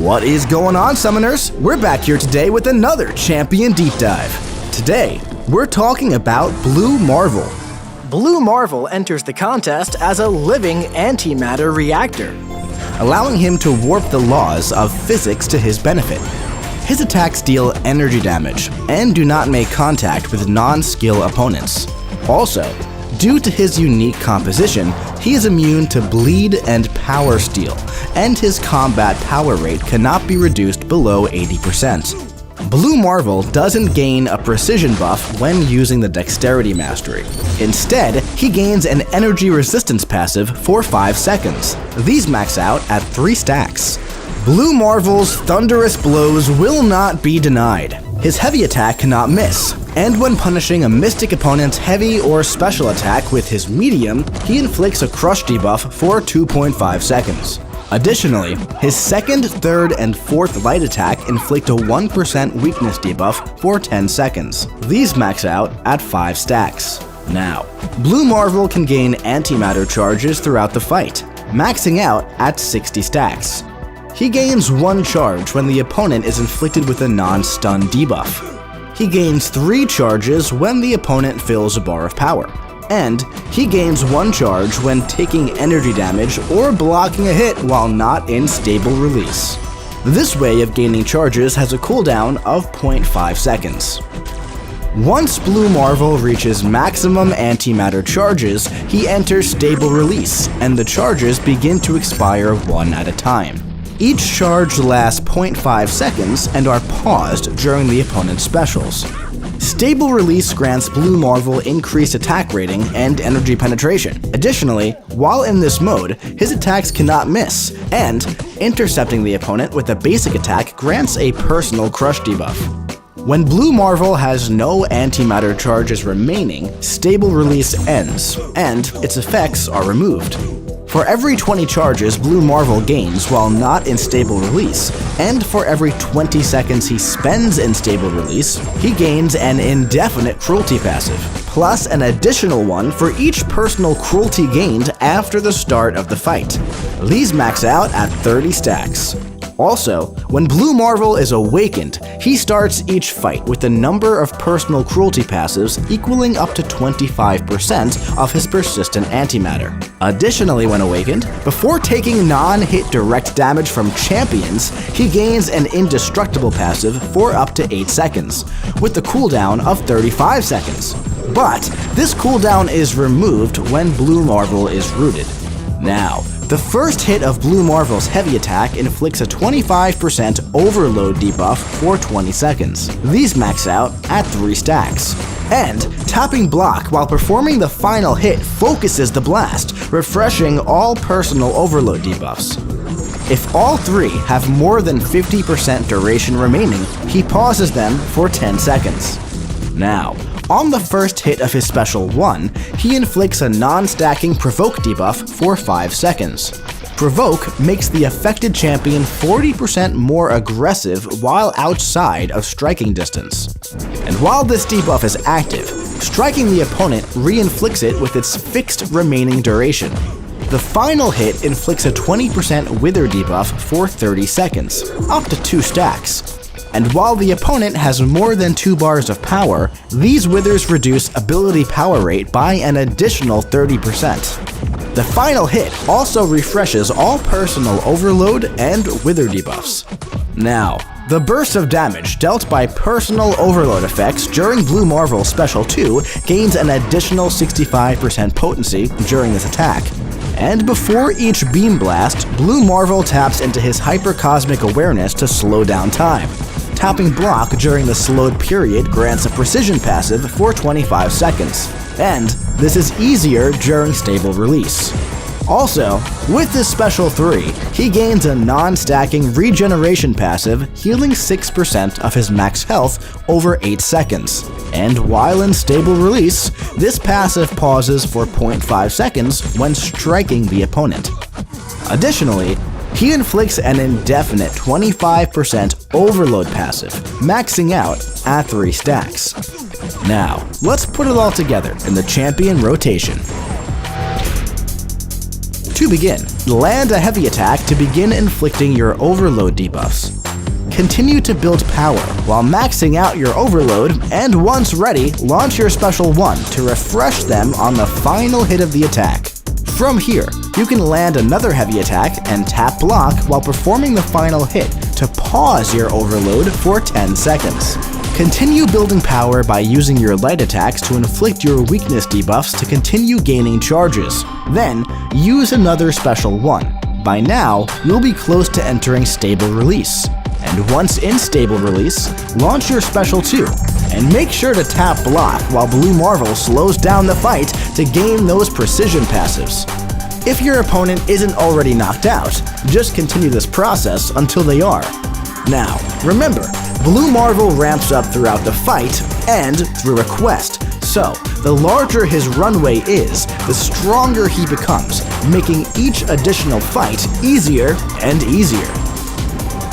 What is going on, Summoners? We're back here today with another Champion Deep Dive. Today, we're talking about Blue Marvel. Blue Marvel enters the contest as a living antimatter reactor, allowing him to warp the laws of physics to his benefit. His attacks deal energy damage and do not make contact with non-skill opponents. Also, due to his unique composition, he is immune to bleed and power steal, and his combat power rate cannot be reduced below 80%. Blue Marvel doesn't gain a precision buff when using the Dexterity Mastery. Instead, he gains an energy resistance passive for 5 seconds. These max out at 3 stacks. Blue Marvel's thunderous blows will not be denied. His heavy attack cannot miss, and when punishing a mystic opponent's heavy or special attack with his medium, he inflicts a crush debuff for 2.5 seconds. Additionally, his second, third, and fourth light attack inflict a 1% weakness debuff for 10 seconds. These max out at 5 stacks. Now, Blue Marvel can gain antimatter charges throughout the fight, maxing out at 60 stacks. He gains 1 charge when the opponent is inflicted with a non-stun debuff. He gains 3 charges when the opponent fills a bar of power. And he gains 1 charge when taking energy damage or blocking a hit while not in stable release. This way of gaining charges has a cooldown of 0.5 seconds. Once Blue Marvel reaches maximum antimatter charges, he enters stable release, and the charges begin to expire 1 at a time. Each charge lasts 0.5 seconds and are paused during the opponent's specials. Stable release grants Blue Marvel increased attack rating and energy penetration. Additionally, while in this mode, his attacks cannot miss, and intercepting the opponent with a basic attack grants a personal crush debuff. When Blue Marvel has no antimatter charges remaining, stable release ends, and its effects are removed. For every 20 charges Blue Marvel gains while not in stable release, and for every 20 seconds he spends in stable release, he gains an indefinite cruelty passive, plus an additional one for each personal cruelty gained after the start of the fight. These max out at 30 stacks. Also, when Blue Marvel is awakened, he starts each fight with a number of personal cruelty passives equaling up to 25% of his persistent antimatter. Additionally, when awakened, before taking non-hit direct damage from champions, he gains an indestructible passive for up to 8 seconds, with the cooldown of 35 seconds. But this cooldown is removed when Blue Marvel is rooted. Now, the first hit of Blue Marvel's heavy attack inflicts a 25% overload debuff for 20 seconds. These max out at 3 stacks. And tapping block while performing the final hit focuses the blast, refreshing all personal overload debuffs. If all 3 have more than 50% duration remaining, he pauses them for 10 seconds. Now, on the first hit of his special 1, he inflicts a non-stacking Provoke debuff for 5 seconds. Provoke makes the affected champion 40% more aggressive while outside of striking distance. And while this debuff is active, striking the opponent re-inflicts it with its fixed remaining duration. The final hit inflicts a 20% Wither debuff for 30 seconds, up to 2 stacks. And while the opponent has more than 2 bars of power, these withers reduce ability power rate by an additional 30%. The final hit also refreshes all personal overload and wither debuffs. Now, the burst of damage dealt by personal overload effects during Blue Marvel's Special 2 gains an additional 65% potency during this attack. And before each beam blast, Blue Marvel taps into his hypercosmic awareness to slow down time. Tapping block during the slowed period grants a precision passive for 25 seconds, and this is easier during stable release. Also, with this Special 3, he gains a non-stacking regeneration passive healing 6% of his max health over 8 seconds, and while in stable release, this passive pauses for 0.5 seconds when striking the opponent. Additionally, he inflicts an indefinite 25% overload passive, maxing out at 3 stacks. Now, let's put it all together in the champion rotation. To begin, land a heavy attack to begin inflicting your overload debuffs. Continue to build power while maxing out your overload, and once ready, launch your special 1 to refresh them on the final hit of the attack. From here, you can land another heavy attack and tap block while performing the final hit to pause your overload for 10 seconds. Continue building power by using your light attacks to inflict your weakness debuffs to continue gaining charges. Then, use another special 1. By now, you'll be close to entering stable release. And once in stable release, launch your special 2, and make sure to tap block while Blue Marvel slows down the fight to gain those precision passives. If your opponent isn't already knocked out, just continue this process until they are. Now, remember, Blue Marvel ramps up throughout the fight and through a quest, so the larger his runway is, the stronger he becomes, making each additional fight easier and easier.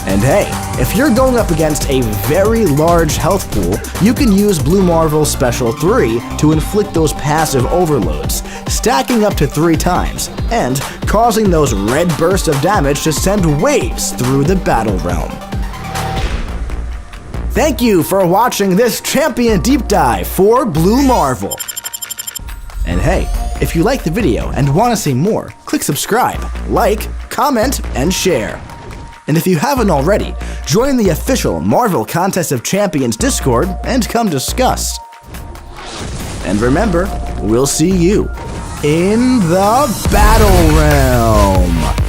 And hey, if you're going up against a very large health pool, you can use Blue Marvel's Special 3 to inflict those passive overloads, stacking up to 3 times, and causing those red bursts of damage to send waves through the battle realm. Thank you for watching this champion deep dive for Blue Marvel. And hey, if you like the video and want to see more, click subscribe, like, comment, and share. And if you haven't already, join the official Marvel Contest of Champions Discord and come discuss. And remember, we'll see you in the Battle Realm.